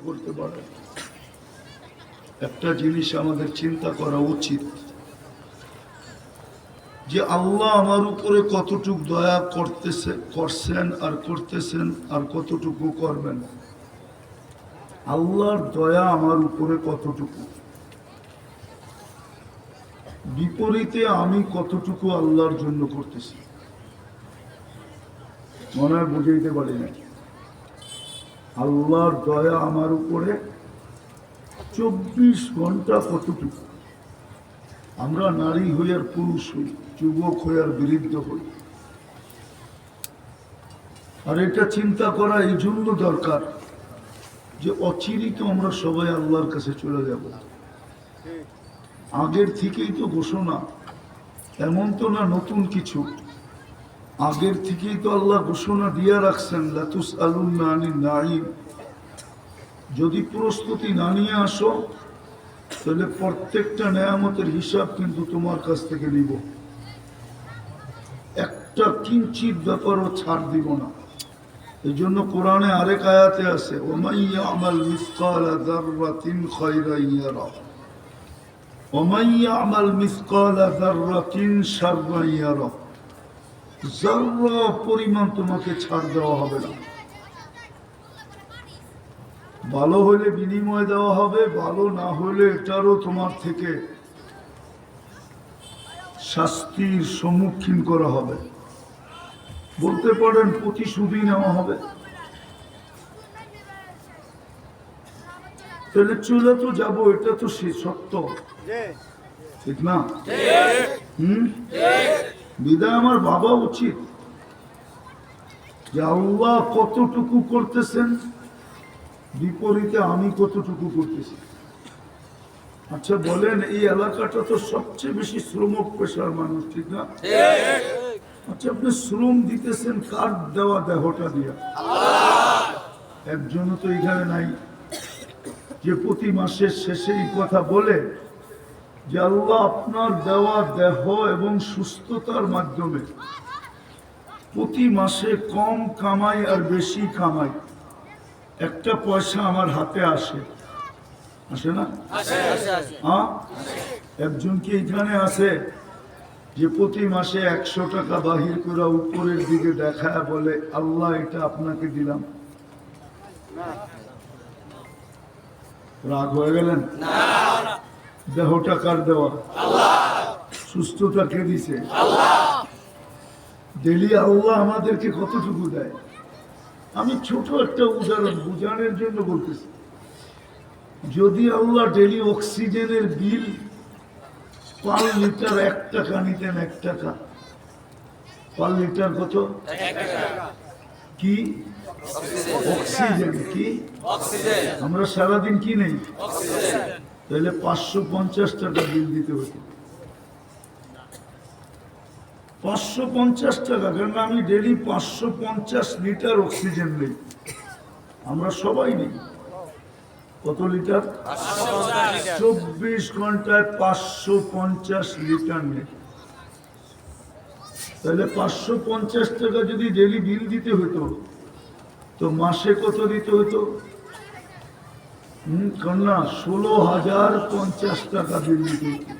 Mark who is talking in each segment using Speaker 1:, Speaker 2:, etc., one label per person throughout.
Speaker 1: করতে পারে। একটা জিনিস আমাদের চিন্তা করা উচিত যে আল্লাহ আমার উপরে কতটুকু দয়া করছেন আর করতেছেন আর কতটুকু করবেন। আল্লাহর দয়া আমার উপরে কতটুকু, বিপরীতে আমি কতটুকু আল্লাহর জন্য করতেছি, মনে হয় বুঝাইতে পারি না। আল্লাহর দয়া আমার উপরে 24 ঘন্টা কতটুকু। আমরা নারী হই আর পুরুষ হই, যুবক হই আর বৃদ্ধ হই। আর এটা চিন্তা করা এই জন্য দরকার যে অচিরেই তো আমরা সবাই আল্লাহর কাছে চলে যাব। আগের থেকেই তো ঘোষণা, এমন তো না নতুন কিছু। আগের থেকেই তো আল্লাহ ঘোষণা দিয়ে রাখছেন, লাতুসআলুন্না আনিন নাঈম। যদি প্রস্তুতি না নিয়ে আসো তাহলে প্রত্যেকটা নেয়ামতের হিসাব কিন্তু তোমার কাছ থেকে নিব, একটা কিঞ্চিত ব্যাপারও ছাড় দিব না। এই জন্য কোরআনে আরেক আয়াতে আছে, ওমান ইয়ামাল মিসকালা যাররাতিন খায়রান ইয়ারা ওমান ইয়ামাল মিসকালা যাররাতিন শাররান ইয়ারা। যাররা পরিমাণ তোমাকে ছাড় দেওয়া হবে না। ভালো হলে বিনিময় দেওয়া হবে, ভালো না হলে এটারও তোমার থেকে শাস্তির সম্মুখীন করা হবে। বলতে পারেন প্রতিশোধই নেওয়া হবে। তাহলে চলে তো যাবো, এটা তো সে সত্য, ঠিক না? বিদায় আমার ভাবা উচিত যে আল্লাহ কতটুকু করতেছেন, বিপরীতে আমি কতটুকু করতেছি। আচ্ছা বলেন, এই এলাকাটা তো সবচেয়ে বেশি শ্রমিক পেশার মানুষ, ঠিক না? আচ্ছা আপনি শ্রম দিতেছেন কার দেওয়া দেহটা দিয়া? একজনও তো এখানে নাই যে প্রতি মাসের শেষে এই কথা বলে যে আল্লাহ আপনার দেওয়া দেহ এবং সুস্থতার মাধ্যমে প্রতি মাসে কম কামাই আর বেশি কামাই, একটা পয়সা আমার হাতে আসে, আসে না? হ্যাঁ, একজন কি এখানে আছে যে প্রতি মাসে 100 টাকা বাহির করে উপরের দিকে দেখায় বলে আল্লাহ এটা আপনাকে দিলাম? রাগ হয়ে গেলেন? দেহটা কার দেওয়া? সুস্থতা কে দিছে? ডেলি আল্লাহ আমাদেরকে কতটুকু দেয়? আমি ছোট একটা উদাহরণ বুঝানোর জন্য বলতেছি। যদি আল্লাহ ডেলি অক্সিজেনের বিল পার লিটার 1 টাকা নিতেন, 1 টাকা পার লিটার, কত? কি অক্সিজেন? কি আমরা সারাদিন কি নেই? তাহলে 550 টাকা বিল দিতে হতো। 550 টাকা, কারণ আমি ডেলি 550 লিটার অক্সিজেন নেই। আমরা সবাই নেই কত লিটার? 24 ঘন্টায় 550 লিটার নেই। তাহলে 550 টাকা যদি ডেলি বিল দিতে হতো তো মাসে কত দিতে হতো? কন্যা 16,050 টাকা বিল দিতে হতো।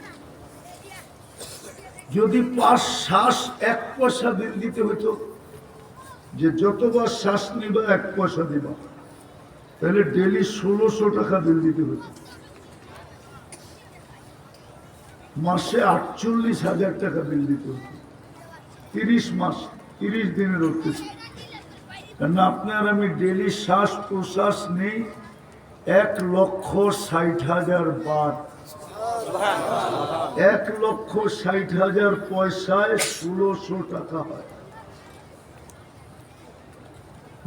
Speaker 1: যদি 5 শ্বাস 1 পয়সা বিল দিতে হতো, যে যতবার শ্বাস নিবা 1 পয়সা দিবা, তাহলে ডেলি 1600 টাকা বিল দিতে হতো। মাসে 48,000 টাকা বিল দিতে হতো। 30 মাস, 30 দিনের হচ্ছে। কারণ আপনার আমি ডেলি শ্বাস প্রশ্বাস নেই 1,60,000 বার। 1,60,000 পয়সায় 1600 টাকা হয়।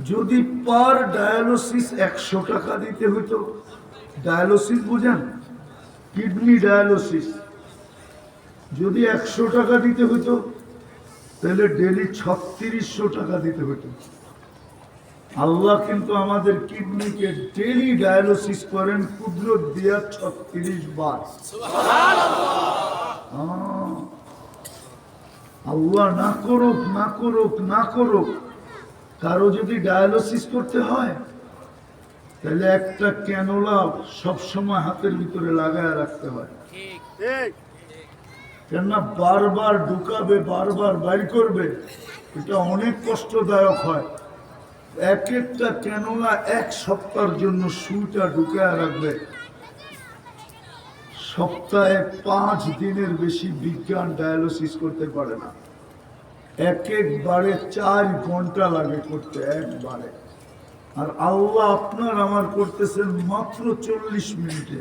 Speaker 1: যদি পার ডায়ালিসিস 100 টাকা দিতে হতো, ডায়ালিসিস বুঝেন, কিডনি ডায়ালিসিস, যদি 100 টাকা দিতে হতো তাহলে ডেলি 3600 টাকা দিতে হতো। আল্লাহ কিন্তু আমাদের কিডনিকে ডেলি ডায়ালিসিস করেন কুদরত দিয়া 36 বার। আল্লাহ না করুক না করুক না করুক, কারো যদি ডায়ালিসিস করতে হয় তাহলে একটা ক্যানোলা সবসময় হাতের ভিতরে লাগায় রাখতে হয়, কেননা বারবার ঢুকাবে, বারবার বাইর করবে, এটা অনেক কষ্টদায়ক হয়। এক একটা ক্যানোলা এক সপ্তাহের জন্য সুইটা ঢুকায় রাখবে, সপ্তাহে 5 দিনের বেশি বিজ্ঞান ডায়ালিসিস করতে পারে না। একবারে 4 ঘন্টা লাগে করতে, একবারে। আর আল্লাহ আপনার আমার করতেছেন মাত্র 40 মিনিটে।